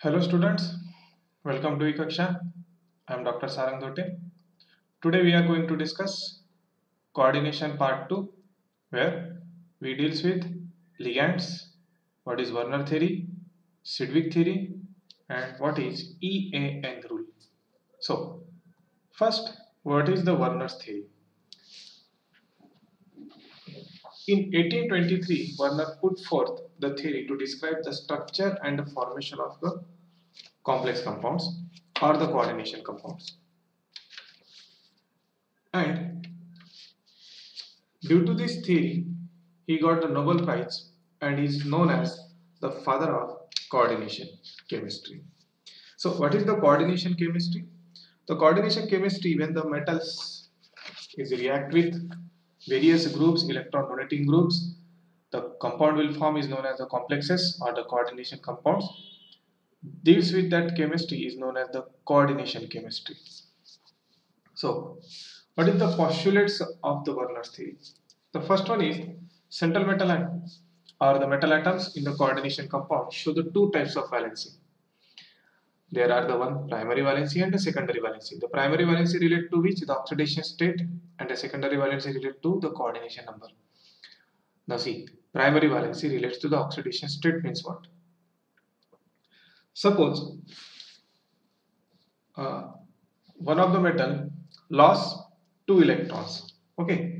Hello students, welcome to eKaksha. I am Dr. Sarang Dote. Today we are going to discuss coordination part 2 where we deals with ligands, what is Werner theory, Sidgwick theory and what is EAN rule. So first, what is the Werner's theory? In 1823, Werner put forth the theory to describe the structure and the formation of the complex compounds or the coordination compounds. And due to this theory, he got the Nobel Prize and is known as the father of coordination chemistry. So, what is the coordination chemistry? The coordination chemistry, when the metals is react with various groups, electron donating groups, the compound will form is known as the complexes or the coordination compounds. Deals with that chemistry is known as the coordination chemistry. So, what is the postulates of the Werner's theory? The first one is central metal atoms or the metal atoms in the coordination compound show the two types of valency. There are the one primary valency and the secondary valency. The primary valency relate to which the oxidation state and the secondary valency relate to the coordination number. Now see, primary valency relates to the oxidation state means what? Suppose uh, one of the metal lost two electrons. Okay,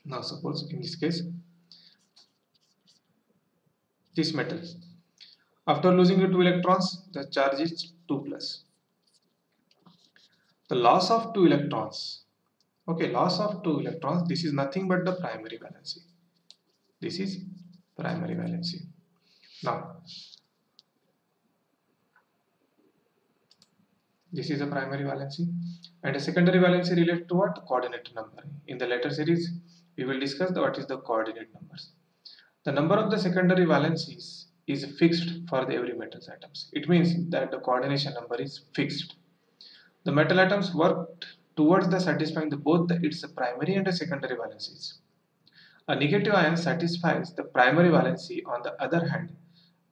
now suppose in this case this metal after losing the two electrons the charge is 2 plus. The loss of two electrons, okay, loss of two electrons, this is nothing but the primary valency. This is primary valency. Now this is a primary valency and a secondary valency relates to what? Coordinate number. In the later series we will discuss what is the coordinate numbers. The number of the secondary valencies is fixed for the every metal's atoms. It means that the coordination number is fixed. The metal atoms work towards the satisfying its primary and the secondary valencies. A negative ion satisfies the primary valency. On the other hand,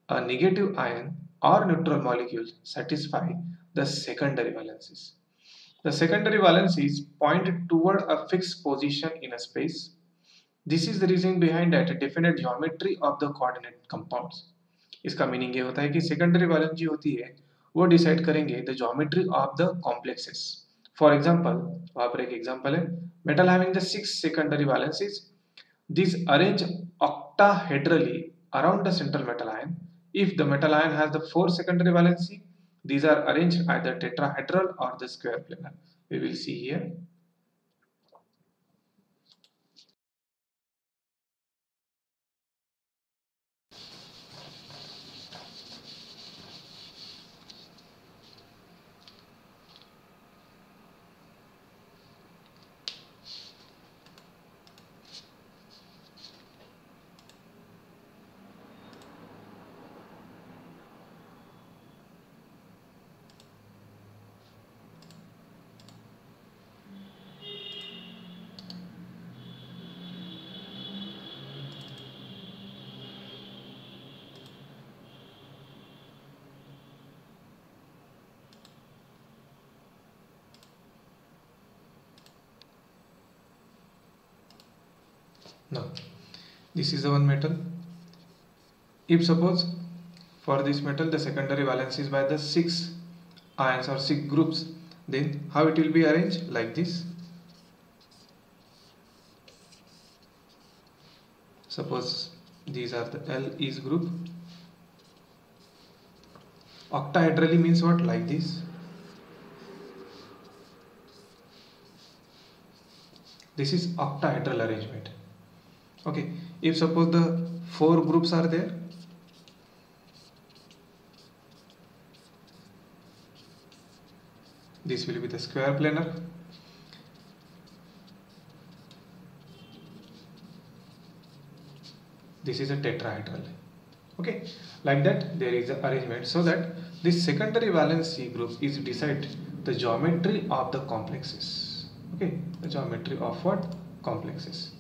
a negative ion or neutral molecule satisfy the secondary valencies. The secondary valencies point toward a fixed position in a space. This is the reason behind that a definite geometry of the coordinate compounds. इसका meaning ये होता है कि secondary valence जो होती है वो decide करेंगे the geometry of the complexes. For example, वहां पर एक एग्जांपल है metal having the 6 secondary valencies. These arrange octahedrally around the central metal ion. If the metal ion has the 4 secondary valency, these are arranged either tetrahedral or the square planar. We will see here. Now, this is the one metal. If suppose for this metal the secondary valence is by the 6 ions or 6 groups, then how it will be arranged? Like this. Suppose these are the L-is group. Octahedrally means what? Like this. This is octahedral arrangement. Okay, if suppose the 4 groups are there, this will be the square planar. This is a tetrahedral. Okay, like that there is an arrangement so that this secondary valency group is beside the geometry of the complexes. Okay, the geometry of what? Complexes.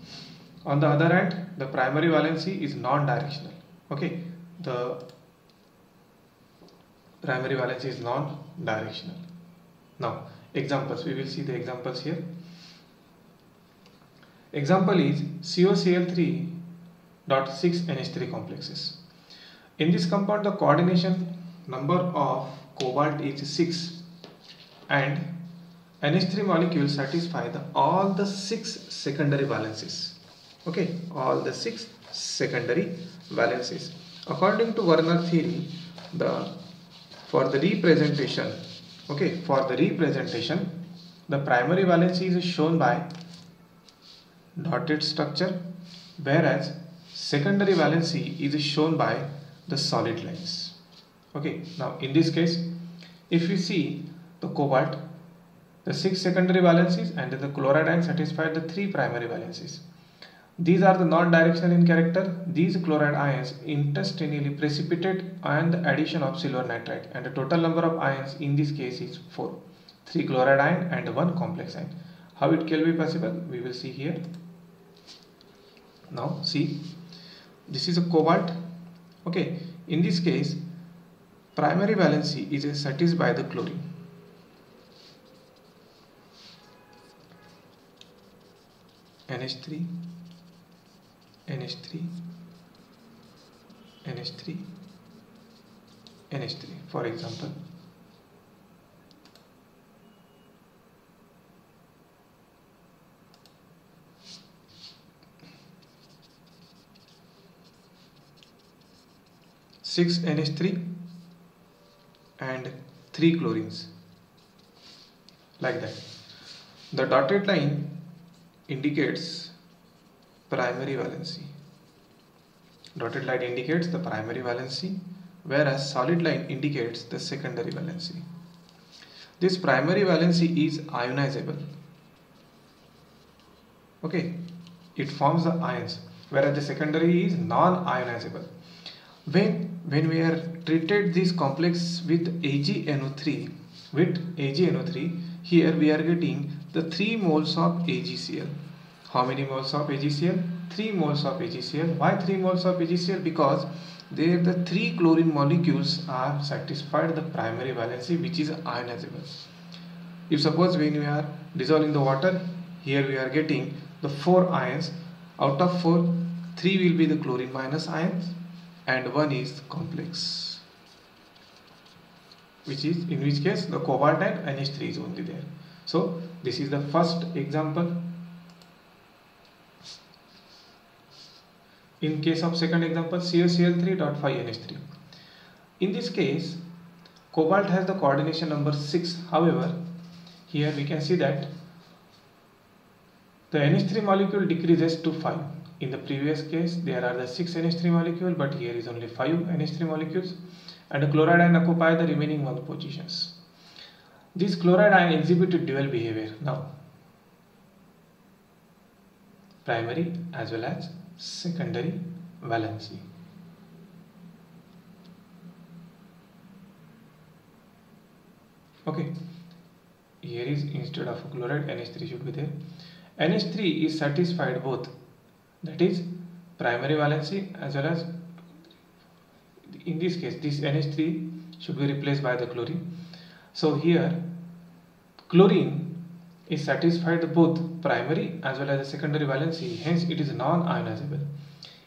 On the other hand, the primary valency is non-directional. Okay, the primary valency is non-directional. Now, examples, we will see the examples here. Example is COCl3.6NH3 complexes. In this compound, the coordination number of cobalt is 6 and NH3 molecules satisfy all the 6 secondary valencies. Okay, all the 6 secondary valencies. According to Werner theory, for the representation, the primary valency is shown by dotted structure, whereas secondary valency is shown by the solid lines. Okay, now in this case, if you see the cobalt, the 6 secondary valencies, and the chloride ion satisfy the 3 primary valencies. These are the non-directional in character. These chloride ions interstitially precipitate on the addition of silver nitride, and the total number of ions in this case is 4. 3 chloride ion and 1 complex ion. How it can be possible? We will see here. Now see, this is a cobalt. Okay, in this case, primary valency is satisfied by the chlorine. NH3, NH3, NH3, NH3, for example. Six NH3 and 3 chlorines, like that. The dotted line indicates primary valency. Dotted line indicates the primary valency, whereas solid line indicates the secondary valency. This primary valency is ionizable. Okay, it forms the ions, whereas the secondary is non-ionizable. When we are treated this complex with AgNO3, here we are getting the 3 moles of AgCl. How many moles of AgCl? 3 moles of AgCl. Why 3 moles of AgCl? Because there the 3 chlorine molecules are satisfied the primary valency, which is ionizable. If suppose when we are dissolving the water, here we are getting the 4 ions. Out of 4, 3 will be the chlorine minus ions and 1 is complex, in which case the cobalt and NH3 is only there. So this is the first example. In case of second example, COCl3.5NH3. In this case, cobalt has the coordination number 6. However, here we can see that the NH3 molecule decreases to 5. In the previous case, there are the 6 NH3 molecule, but here is only 5 NH3 molecules, and the chloride ion occupy the remaining 1 positions. This chloride ion exhibited dual behavior. Now, primary as well as secondary valency. Okay, here is instead of chloride, NH3 should be there. NH3 is satisfied both, that is primary valency as well as, in this case, this NH3 should be replaced by the chlorine. So here chlorine is satisfied both primary as well as the secondary valency, hence it is non-ionizable.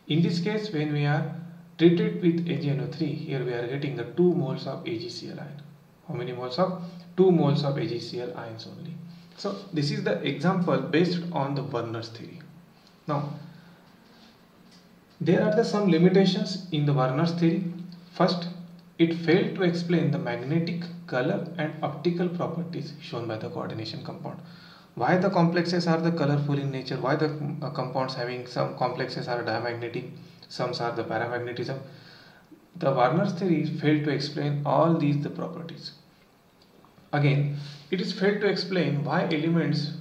In this case, when we are treated with AgNO3, here we are getting the 2 moles of AgCl ion. How many moles of? 2 moles of AgCl ions only. So this is the example based on the Werner's theory. Now, there are some limitations in the Werner's theory. First, it failed to explain the magnetic, color and optical properties shown by the coordination compound. Why the complexes are the colorful in nature? Why the compounds having some complexes are diamagnetic, some are the paramagnetism? The Werner's theory failed to explain all these the properties. Again, it is failed to explain why elements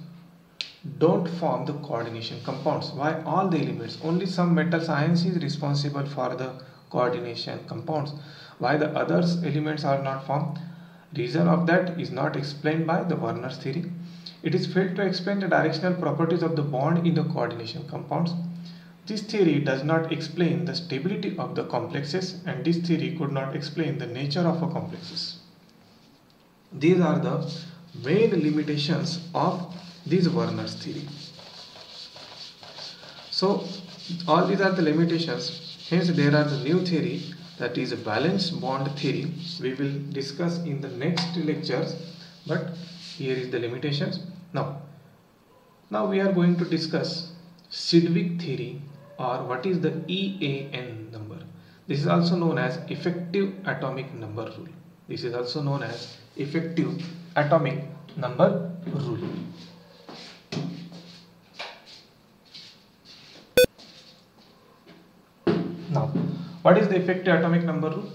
don't form the coordination compounds. Why all the elements? Only some metals ions is responsible for the coordination compounds. Why the other elements are not formed? Reason of that is not explained by the Werner's theory. It is failed to explain the directional properties of the bond in the coordination compounds. This theory does not explain the stability of the complexes, and this theory could not explain the nature of a complexes. These are the main limitations of this Werner's theory. So all these are the limitations. Hence there are the new theory, that is a valence bond theory. We will discuss in the next lectures, but here is the limitations. Now we are going to discuss Sidgwick theory, or what is the EAN number. This is also known as effective atomic number rule. This is also known as effective atomic number rule. Now, what is the effective atomic number rule?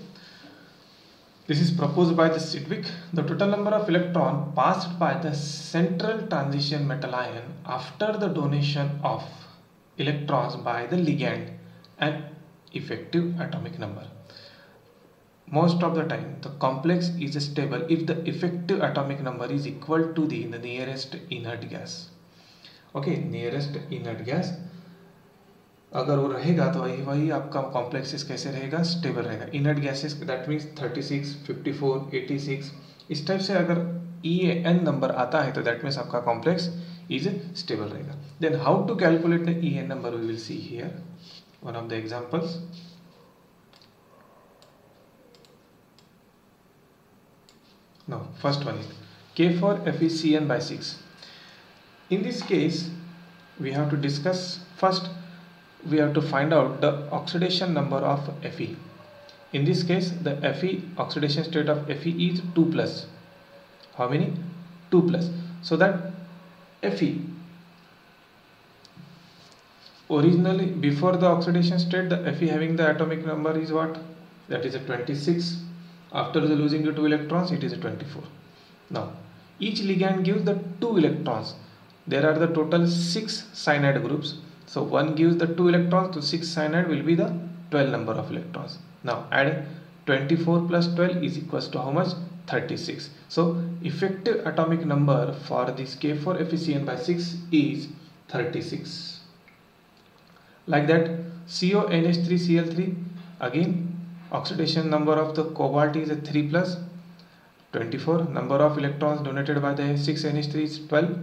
This is proposed by the Sidgwick. The total number of electrons passed by the central transition metal ion after the donation of electrons by the ligand, an effective atomic number. Most of the time the complex is stable if the effective atomic number is equal to the nearest inert gas. Okay, nearest inert gas अगर वो रहेगा तो वही आपका complexes कैसे रहेगा, stable रहेगा. Inert gases that means 36, 54, 86 इस टाइप से अगर EAN नंबर आता है तो दैट मीन्स आपका कॉम्प्लेक्स इज स्टेबल रहेगा. Then how to calculate the EAN number we will see here one of the examples. Now first one is K for FeCN by 6. In this case we have to discuss first. We have to find out the oxidation number of Fe. In this case the Fe oxidation state of Fe is 2 plus. How many? 2 plus. So that Fe originally before the oxidation state the Fe having the atomic number is what? That is a 26. After the losing the 2 electrons it is a 24. Now each ligand gives the 2 electrons. There are the total 6 cyanide groups. So 1 gives the 2 electrons to 6 cyanide will be the 12 number of electrons. Now add 24 plus 12 is equals to how much? 36. So effective atomic number for this K4 FeCN by 6 is 36. Like that CONH3Cl3, again oxidation number of the cobalt is a 3 plus. 24 number of electrons donated by the 6NH3 is 12.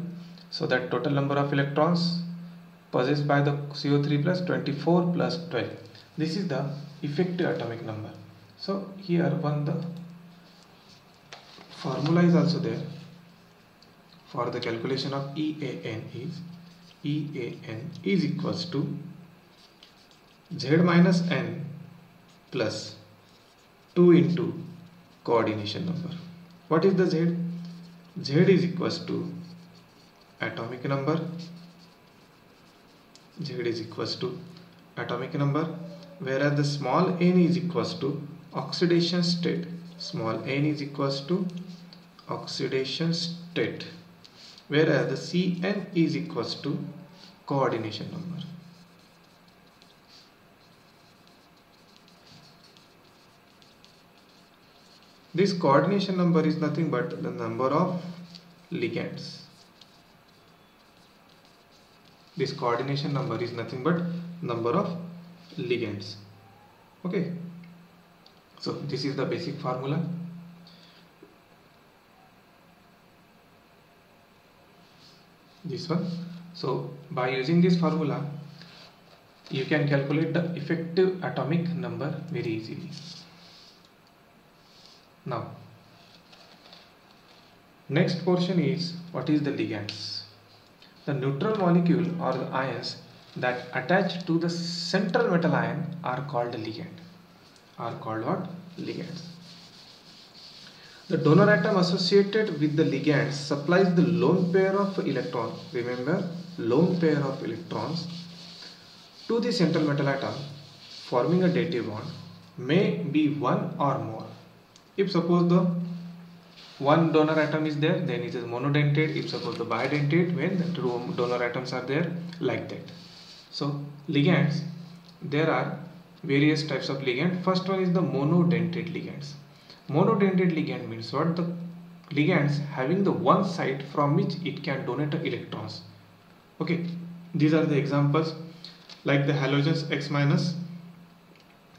So that total number of electrons possessed by the CO3 plus 24 plus 12. This is the effective atomic number. So here one the formula is also there for the calculation of EAN is equals to Z minus N plus 2 into coordination number. What is the Z? Z is equals to atomic number. Z is equals to atomic number, whereas the small n is equals to oxidation state. Small n is equals to oxidation state, whereas the Cn is equals to coordination number. This coordination number is nothing but the number of ligands. This coordination number is nothing but number of ligands. Okay, so this is the basic formula. This one. So by using this formula you can calculate the effective atomic number very easily. Now next portion is what is the ligands. The neutral molecule or the ions that attach to the central metal ion are called ligand. Are called what? Ligands. The donor atom associated with the ligand supplies the lone pair of electrons. Remember, lone pair of electrons to the central metal atom, forming a dative bond. May be one or more. If suppose the one donor atom is there, then it is monodentate. If suppose the bidentate, when the two donor atoms are there, like that. So ligands, there are various types of ligand. First one is the monodentate ligands. Monodentate ligand means what? The ligands having the one site from which it can donate electrons. Okay, these are the examples like the halogens X minus,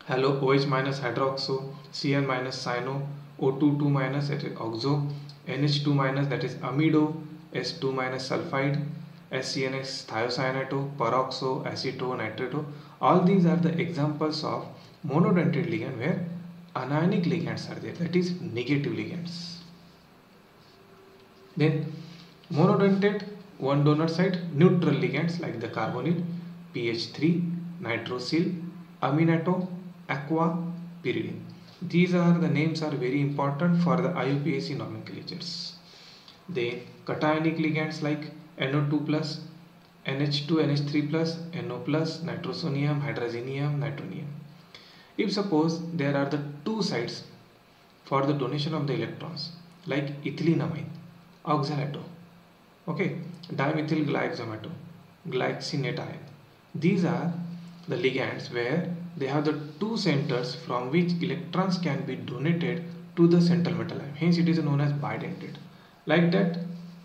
halo OH minus hydroxo, Cn minus cyano, O2 2 minus that is oxo, NH2 minus that is amido, S2 minus sulfide, SCNX thiocyanate, peroxo, aceto, nitrato. All these are the examples of monodentate ligand where anionic ligands are there, that is negative ligands. Then monodentate, one donor site, neutral ligands like the carbonyl, PH3, nitrosyl, aminato, aqua, pyridine. These are the names are very important for the IUPAC nomenclatures. Then cationic ligands like NO2 plus, NH2, NH3 plus, NO plus, nitrosonium, hydrazinium, nitronium. If suppose there are the two sites for the donation of the electrons like ethylenamine, oxalato, okay, dimethyl glyoxymato, glycinate ion. These are the ligands where they have the two centers from which electrons can be donated to the central metal ion. Hence it is known as bidentate. Like that,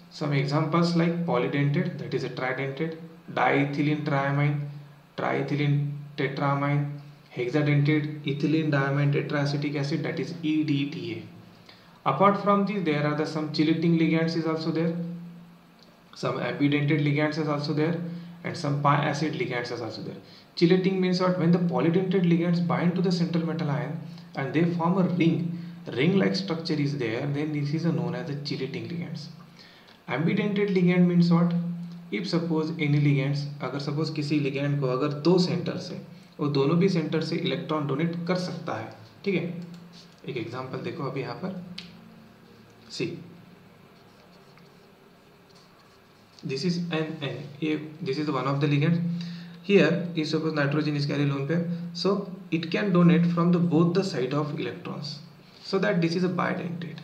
some examples like polydentate, that is a tridentate, diethylene triamine, triethylene tetramine, hexadentate, ethylene diamine tetraacetic acid, that is EDTA. Apart from these, there are some chelating ligands is also there, some ambidentate ligands is also there, and some pi acid ligands is also there. Chelating means what? When the polydentate ligands bind to the central metal ion and they form a ring like structure is there, then this is known as the chelating ligands. Ambidentate ligand means what? If suppose any ligands, अगर suppose किसी ligand को अगर दो centre से, वो दोनों भी centre से इलेक्ट्रॉन डोनेट कर सकता है, ठीक है. एक एग्जांपल देखो अभी यहाँ पर, see, this is this is one of the ligand. Here if suppose nitrogen is carried lone pair, so it can donate from the both the side of electrons, so that this is a bidentate.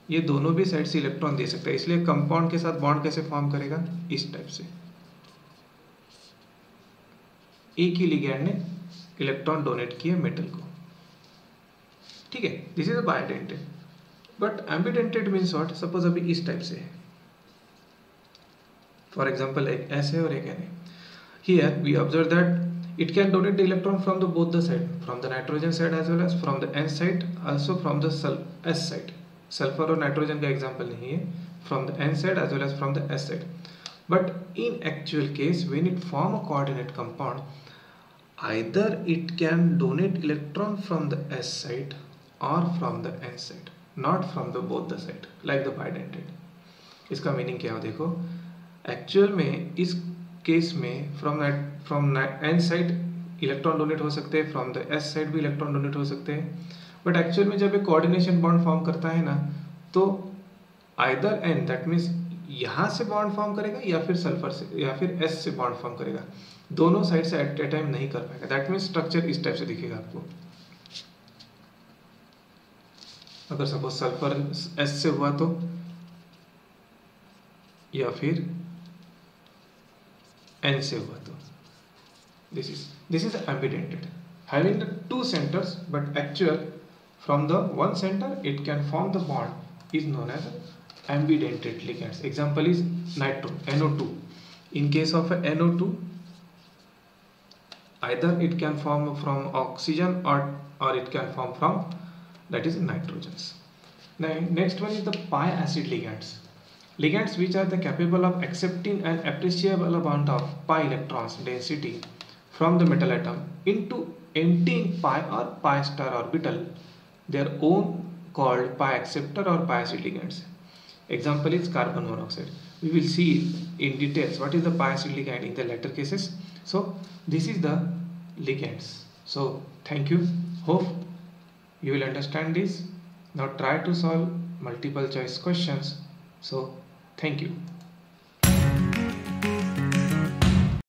ये दोनों भी side से electron दे सकता है, इसलिए compound के साथ bond कैसे फॉर्म करेगा? इस टाइप से. एक ही लिगैंड ने इलेक्ट्रॉन डोनेट किया मेटल को, ठीक है. This is a bidentate. But ambidentate means what? Suppose अभी इस टाइप से है, फॉर एग्जांपल एक एस है और एक एन है. Here we observe that it can donate the electron from the both the side, from the nitrogen side as well as from the N side, also from the S side. Sulphur और nitrogen का example नहीं है, from the N side as well as from the S side. But in actual case when it form a coordinate compound, either it can donate electron from the S side or from the N side, not from the both the side like the bidentate. इसका meaning क्या हो देखो, actual में इस case में from N side electron donate हो सकते हैं, फ्रॉम द S साइड भी इलेक्ट्रॉन डोनेट हो सकते हैं. बट एक्चुअल में जब एक कोऑर्डिनेशन बॉन्ड फॉर्म करता है ना, तो आइदर N दैट मीन्स यहाँ से बॉन्ड फॉर्म करेगा या फिर सल्फर से या फिर S से बॉन्ड फॉर्म करेगा, दोनों साइड से एट ए टाइम नहीं कर पाएगा. दैट मीन्स स्ट्रक्चर इस टाइप से दिखेगा आपको. अगर सपोज सल्फर S से हुआ तो, या फिर N से हुआ तो. This is ambidentate, having the two centres, but actual from the one centre it can form the bond is known as ambidentate ligands. Example is NO2. In case of NO2, either it can form from oxygen or it can form from, that is, nitrogens. Now next one is the pi acid ligands. Ligands which are the capable of accepting an appreciable amount of pi electrons density from the metal atom into emptying pi or pi star orbital, their own called pi acceptor or pi acid ligands. Example is carbon monoxide. We will see in details what is the pi acid ligand in the later cases. So this is the ligands. So thank you. Hope you will understand this. Now try to solve multiple choice questions. So thank you.